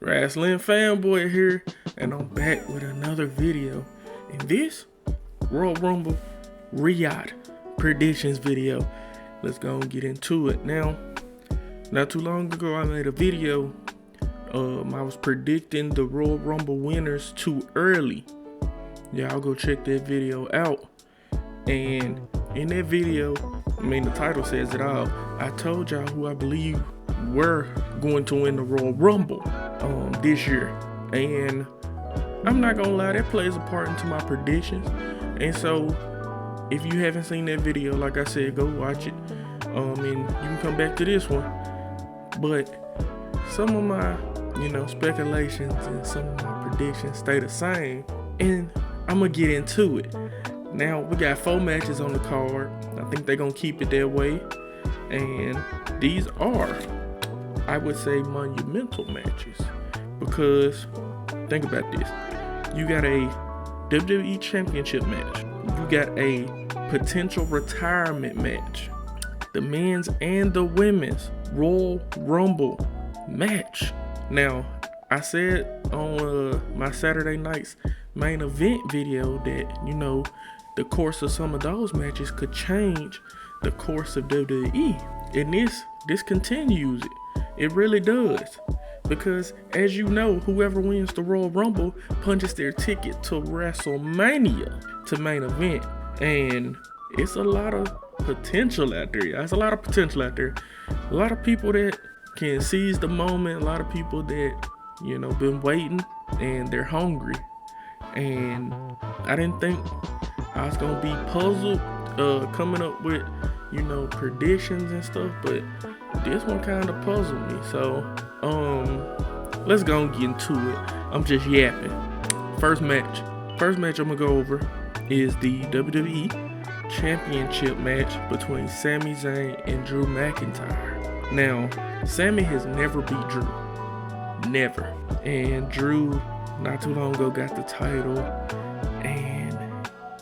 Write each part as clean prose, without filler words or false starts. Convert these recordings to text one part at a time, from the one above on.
Wrestling Fanboy here, and I'm back with another video. In this Royal Rumble Riyadh predictions video, let's go and get into it. Now, not too long ago I made a video. I was predicting the Royal Rumble winners too early. Y'all go check that video out. And in that video, the title says it all. I told y'all who I believe were going to win the Royal Rumble this year. And I'm not gonna lie, that plays a part into my predictions. And so if you haven't seen that video, like I said, go watch it. And you can come back to this one. But some of my, speculations and some of my predictions stay the same. And I'm gonna get into it. Now, we got 4 matches on the card. I think they're gonna keep it that way. And these are, I would say, monumental matches. Because, think about this. You got a WWE Championship match. You got a potential retirement match. The men's and the women's Royal Rumble match. Now, I said on my Saturday night's main event video that, the course of some of those matches could change the course of WWE. And this continues it. It really does. Because as you know, whoever wins the Royal Rumble punches their ticket to WrestleMania to main event. And it's a lot of potential out there. There's a lot of potential out there. A lot of people that can seize the moment. A lot of people that, been waiting and they're hungry. And I didn't think I was gonna be puzzled coming up with, predictions and stuff, but this one kind of puzzled me. So, let's go and get into it. I'm just yapping. First match I'm gonna go over is the WWE Championship match between Sami Zayn and Drew McIntyre. Now, Sami has never beat Drew. Never. And Drew, not too long ago, got the title and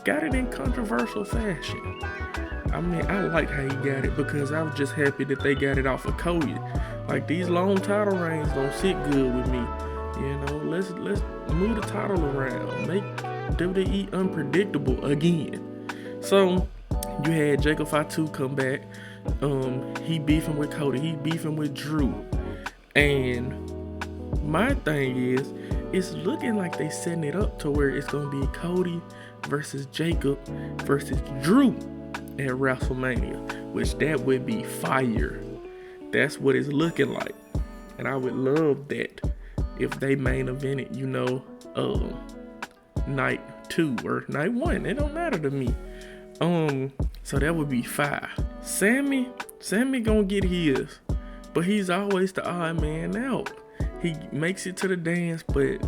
got it in controversial fashion. I like how he got it because I was just happy that they got it off of Cody. Like, these long title reigns don't sit good with me. Let's move the title around. Make WWE unpredictable again. So, you had Jacob Fatu come back. He beefing with Cody. He beefing with Drew. And my thing is, it's looking like they setting it up to where it's going to be Cody versus Jacob versus Drew at WrestleMania, which that would be fire. That's what it's looking like. And I would love that if they main evented, night 2 or night 1. It don't matter to me. So that would be fire. Sami gonna get his, but he's always the odd man out. He makes it to the dance, but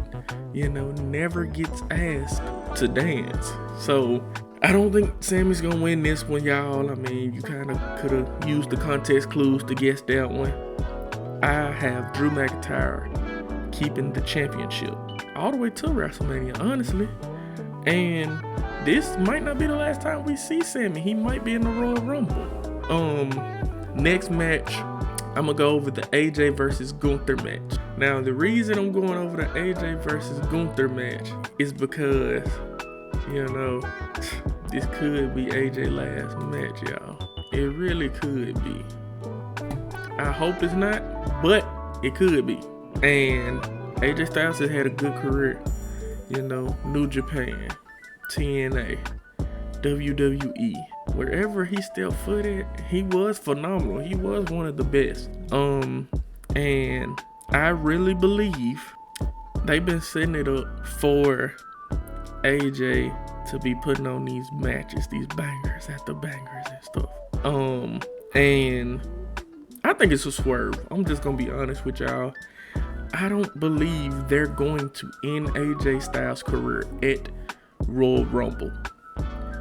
never gets asked to dance. So I don't think Sami's gonna win this one, y'all. You kind of could have used the context clues to guess that one. I have Drew McIntyre keeping the championship all the way to WrestleMania, honestly. And this might not be the last time we see Sami. He might be in the Royal Rumble. Next match, I'm gonna go over the AJ versus Gunther match. Now, the reason I'm going over the AJ versus Gunther match is because, this could be AJ last match, y'all. It really could be. I hope it's not, but it could be. And AJ Styles has had a good career. New Japan, TNA, WWE. Wherever he stepped foot at, he was phenomenal. He was one of the best. And I really believe they've been setting it up for AJ to be putting on these matches, these bangers after bangers and stuff. And I think it's a swerve. I'm just gonna be honest with y'all. I don't believe they're going to end AJ Styles' career at Royal Rumble.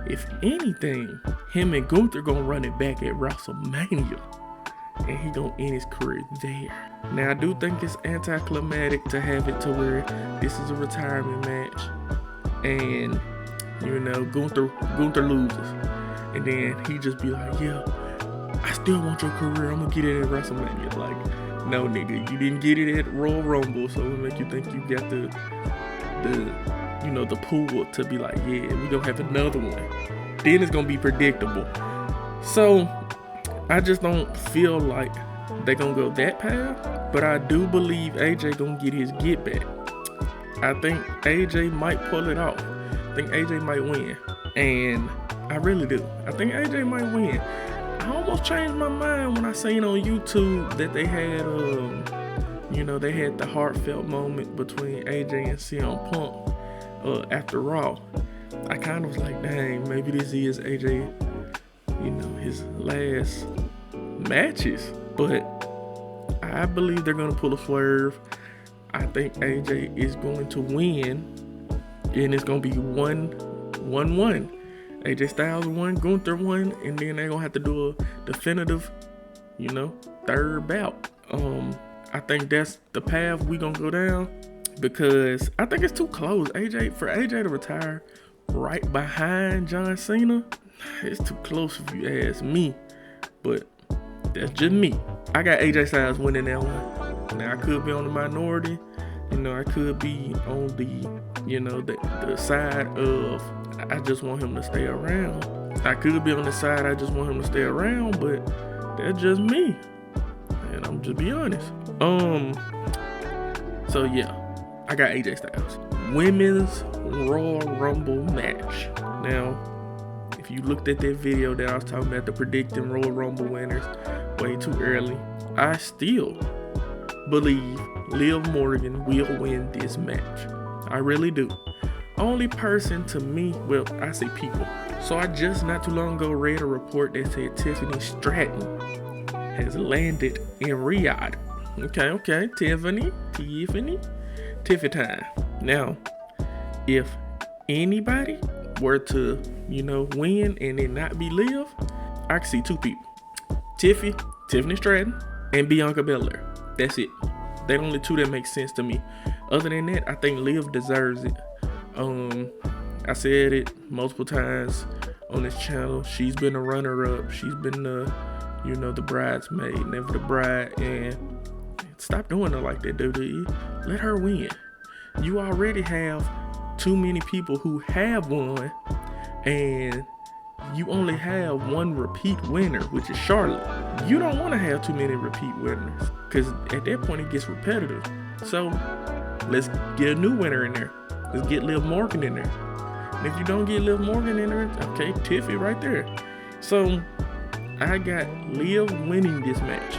If anything, him and Gunther gonna run it back at WrestleMania, and he gonna end his career there. Now, I do think it's anticlimactic to have it to where this is a retirement match, and Gunther loses, and then he just be like, "Yeah, I still want your career. I'm gonna get it at WrestleMania." Like, No, nigga, you didn't get it at Royal Rumble, so it make you think you got the pool to be like, yeah, we gonna have another one. Then it's gonna be predictable. So I just don't feel like they gonna go that path, but I do believe AJ gonna get his get back. I think AJ might pull it off. I think AJ might win, and I really do. I think AJ might win. I almost changed my mind when I seen on YouTube that they had, they had the heartfelt moment between AJ and CM Punk after Raw. I kind of was like, dang, maybe this is AJ, his last matches. But I believe they're gonna pull a swerve. I think AJ is going to win, and it's gonna be 1-1. AJ Styles won, Gunther won, and then they're gonna have to do a definitive, third bout. I think that's the path we gonna go down, because I think it's too close. For AJ to retire right behind John Cena, it's too close if you ask me. But that's just me. I got AJ Styles winning that one. Now I could be on the minority. I could be on the side of I just want him to stay around. I could be on the side I just want him to stay around, but that's just me. And I'm just be honest. So yeah, I got AJ Styles. Women's Royal Rumble match. Now, if you looked at that video that I was talking about, the predicting Royal Rumble winners way too early, I still believe Liv Morgan will win this match. I really do. Only person to me, well, I say people. So I just not too long ago read a report that said Tiffany Stratton has landed in Riyadh. Okay, Tiffany time. Now, if anybody were to, win and it not be Liv, I can see two people. Tiffany Stratton, and Bianca Belair. That's it. They're the only two that make sense to me. Other than that, I think Liv deserves it. I said it multiple times on this channel. She's been a runner-up. She's been the bridesmaid, never the bride. And stop doing it like that, WWE. Let her win. You already have too many people who have won, and you only have one repeat winner, which is Charlotte. You don't want to have too many repeat winners, because at that point it gets repetitive. So let's get a new winner in there. Let's get Liv Morgan in there. And if you don't get Liv Morgan in there, okay, Tiffy right there. So I got Liv winning this match.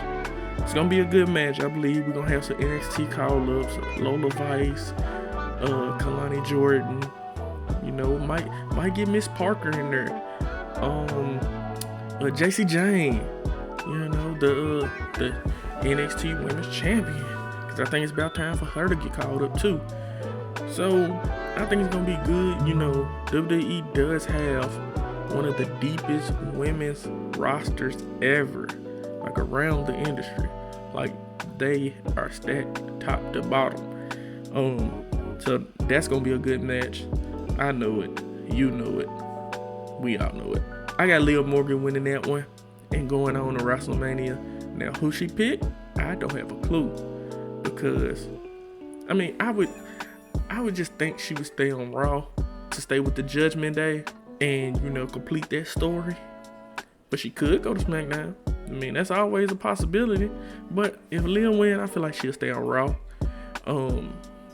It's gonna be a good match. I believe we're gonna have some NXT call-ups, Lola Vice, Kalani Jordan. Might get Miss Parker in there. JC Jane. The NXT Women's Champion. Because I think it's about time for her to get called up too. So I think it's gonna be good. WWE does have one of the deepest women's rosters ever, like around the industry. Like they are stacked top to bottom. So that's gonna be a good match. I know it. You know it. We all know it. I got Liv Morgan winning that one and going on to WrestleMania. Now, who she picked, I don't have a clue, because I would just think she would stay on Raw to stay with the Judgment Day and complete that story. But she could go to SmackDown. That's always a possibility. But if Liv win, I feel like she'll stay on Raw,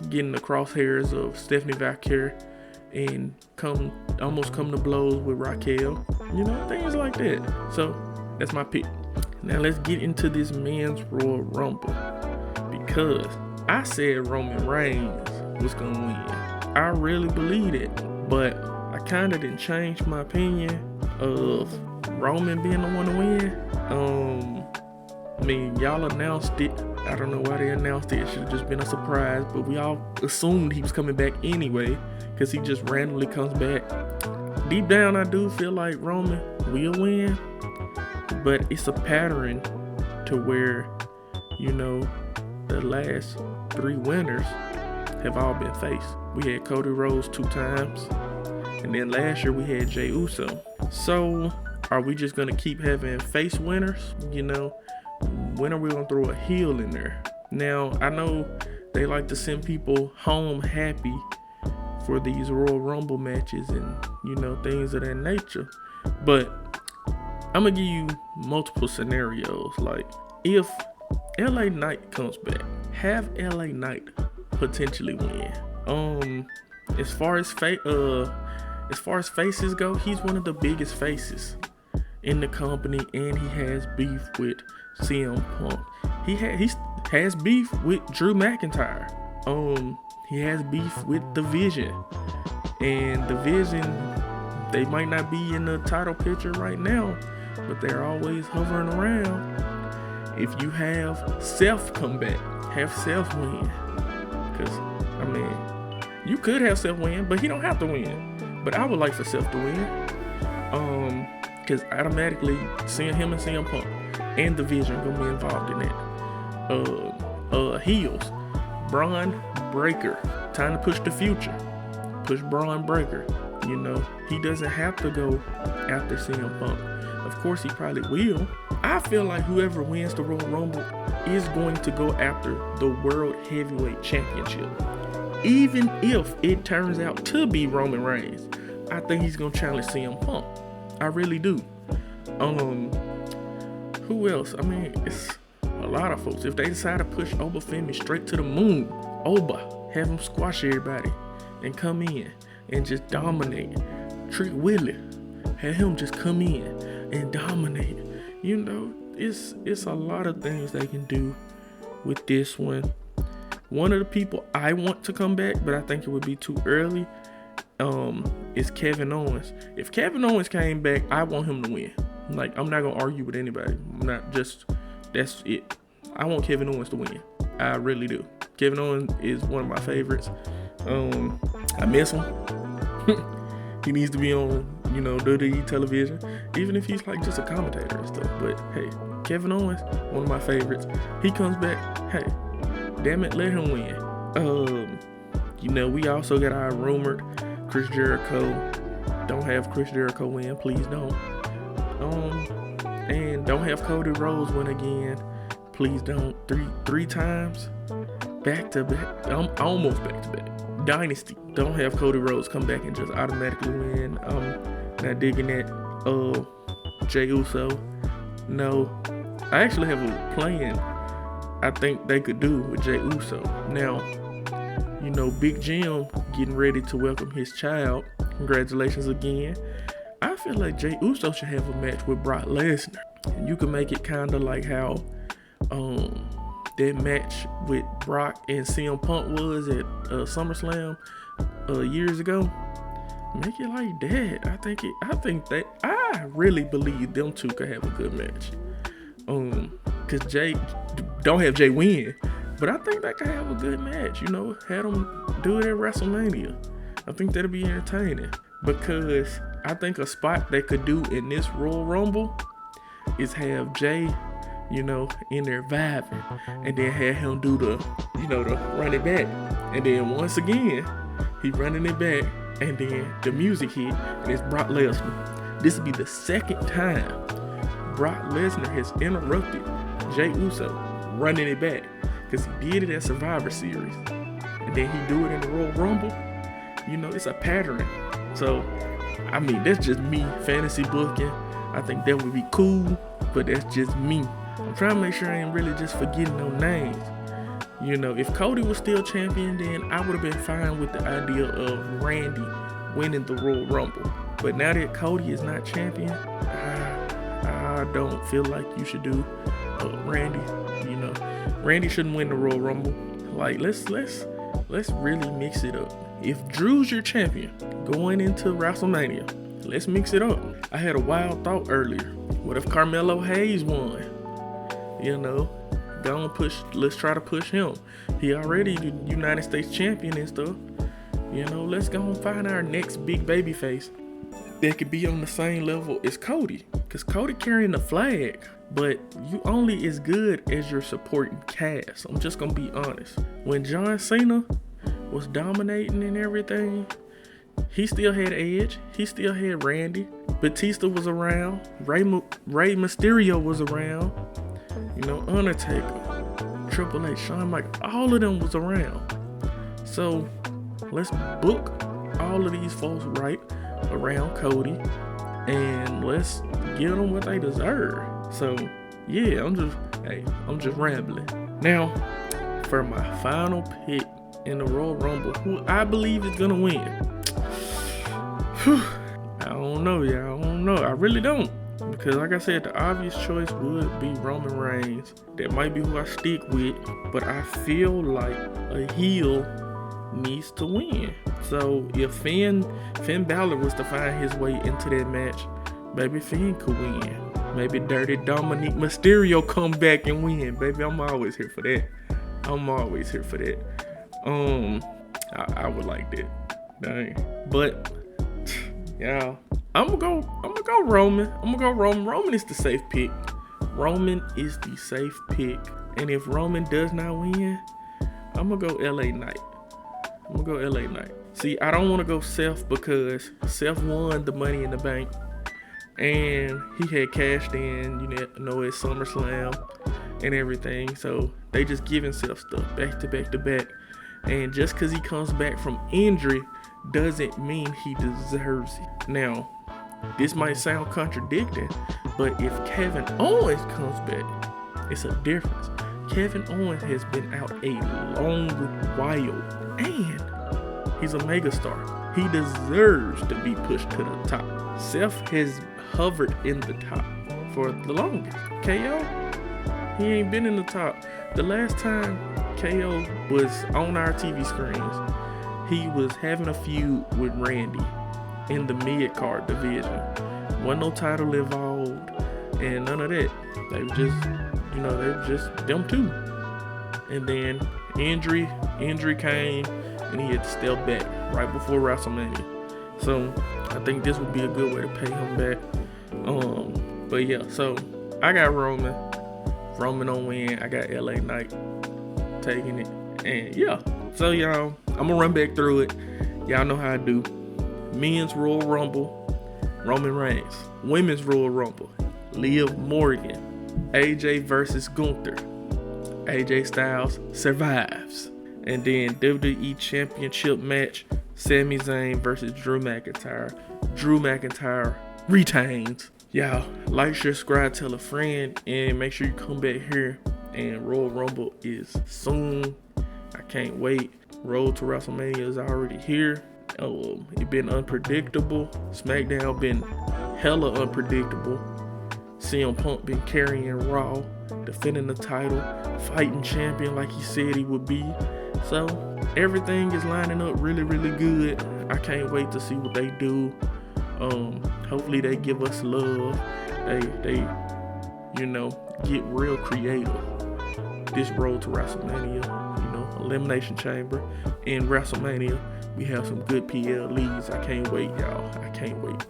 getting the crosshairs of Stephanie Valkyrie and almost come to blows with Raquel, things like that. So that's my pick. Now let's get into this men's Royal Rumble, because I said Roman Reigns was gonna win. I really believe it, but I kind of didn't change my opinion of Roman being the one to win. Y'all announced it. I don't know why they announced it. It should have just been a surprise, but we all assumed he was coming back anyway, because he just randomly comes back. Deep down, I do feel like Roman will win, but it's a pattern to where, the last three winners have all been face. We had Cody Rhodes 2 times, and then last year we had Jey Uso. So are we just gonna keep having face winners? when are we gonna throw a heel in there? Now, I know they like to send people home happy for these Royal Rumble matches and, you know, things of that nature. But I'm gonna give you multiple scenarios. Like, if LA Knight comes back, have LA Knight potentially win. As far as faces go, he's one of the biggest faces in the company, and he has beef with CM Punk. He has beef with Drew McIntyre. He has beef with The Vision, and The Vision, they might not be in the title picture right now, but they're always hovering around. If you have Seth come back, have Seth win, because I mean, you could have Seth win, but he don't have to win. But I would like for Seth to win, because automatically seeing him and CM Punk and The Vision gonna be involved in that. Heels, Braun Breaker, time to push the future. Push Braun Breaker. You know, he doesn't have to go after CM Punk. Of course, he probably will. I feel like whoever wins the Royal Rumble is going to go after the World Heavyweight Championship. Even if it turns out to be Roman Reigns, I think he's gonna challenge CM Punk. I really do. Who else? I mean, it's a lot of folks. If they decide to push Oba Femi straight to the moon, Oba, have him squash everybody and come in and just dominate. Trick Willie, have him just come in and dominate. You know, it's a lot of things they can do with this one. One of the people I want to come back, but I think it would be too early, is Kevin Owens. If Kevin Owens came back, I want him to win. Like, I'm not gonna argue with anybody. That's it. I want Kevin Owens to win. I really do. Kevin Owens is one of my favorites. I miss him. He needs to be on, you know, WWE television, even if he's like just a commentator and stuff. But hey, Kevin Owens, one of my favorites. He comes back, hey, damn it, let him win. You know, we also got our rumored Chris Jericho. Don't have Chris Jericho win, please don't. And don't have Cody Rhodes win again, please don't. Three times, back to back. Almost back to back. Dynasty. Don't have Cody Rhodes come back and just automatically win. Not digging that. Jey Uso. No. I actually have a plan I think they could do with Jey Uso. Now, you know, Big Jim getting ready to welcome his child. Congratulations again. I feel like Jey Uso should have a match with Brock Lesnar. And you can make it kind of like how that match with Brock and CM Punk was at SummerSlam years ago. Make it like that. I really believe them two could have a good match. Cause Jay don't have Jay win, but I think they could have a good match. You know, have them do it at WrestleMania. I think that'll be entertaining, because I think a spot they could do in this Royal Rumble is have Jay, you know, in there vibing, and then have him do the run it back, and then once again he running it back, and then the music hit, and it's Brock Lesnar. This will be the second time Brock Lesnar has interrupted Jey Uso running it back, because he did it at Survivor Series, and then he do it in the Royal Rumble. You know, it's a pattern. So, I mean, that's just me fantasy booking. I think that would be cool, but that's just me. I'm trying to make sure I ain't really just forgetting no names. You know, if Cody was still champion, then I would have been fine with the idea of Randy winning the Royal Rumble. But now that Cody is not champion, I don't feel like you should do Randy. You know, Randy shouldn't win the Royal Rumble. Like, let's really mix it up. If Drew's your champion going into WrestleMania, let's mix it up. I had a wild thought earlier. What if Carmelo Hayes won? You know, let's try to push him. He already the United States champion and stuff. You know, let's go and find our next big baby face that could be on the same level as Cody. Because Cody carrying the flag, but you only as good as your supporting cast. I'm just going to be honest. When John Cena was dominating and everything, he still had Edge. He still had Randy. Batista was around. Rey Mysterio was around. Undertaker, Triple H, Shawn Michaels, all of them was around. So let's book all of these folks right around Cody, and let's give them what they deserve. So yeah, I'm just rambling. Now, for my final pick in the Royal Rumble, who I believe is gonna win. I don't know, y'all. I don't know. I really don't. Because like I said, the obvious choice would be Roman Reigns. That might be who I stick with. But I feel like a heel needs to win. So if Finn Balor was to find his way into that match, maybe Finn could win. Maybe Dirty Dominic Mysterio come back and win. Baby, I'm always here for that. I would like that. Dang. But yeah, I'm gonna go Roman. Roman is the safe pick. And if Roman does not win, I'm gonna go LA Knight. See, I don't want to go Seth because Seth won the Money in the Bank. And he had cashed in, at SummerSlam and everything. So they just give himself stuff back to back to back. And just because he comes back from injury doesn't mean he deserves it. Now, this might sound contradicting, but if Kevin Owens comes back, it's a difference. Kevin Owens has been out a long while, and he's a megastar. He deserves to be pushed to the top. Seth has hovered in the top for the longest. KO, he ain't been in the top. The last time KO was on our TV screens, he was having a feud with Randy in the mid-card division. Wasn't no title involved and none of that. They were just them two. And then injury came and he had to step back right before WrestleMania. So I think this would be a good way to pay him back. But yeah, so I got Roman on win. I got LA Knight taking it. And yeah, so y'all, I'm gonna run back through it. Y'all know how I do. Men's Royal Rumble, Roman Reigns. Women's Royal Rumble, Liv Morgan. AJ versus Gunther. AJ Styles survives. And then WWE Championship Match, Sami Zayn versus Drew McIntyre. Drew McIntyre retains. Y'all, like, share, subscribe, tell a friend, and make sure you come back here. And Royal Rumble is soon. I can't wait. Road to WrestleMania is already here. It been unpredictable. SmackDown been hella unpredictable. CM Punk been carrying Raw, defending the title, fighting champion like he said he would be. So everything is lining up really, really good. I can't wait to see what they do. Hopefully they give us love. They get real creative. This road to WrestleMania, Elimination Chamber and WrestleMania. We have some good PLEs. I can't wait, y'all. I can't wait.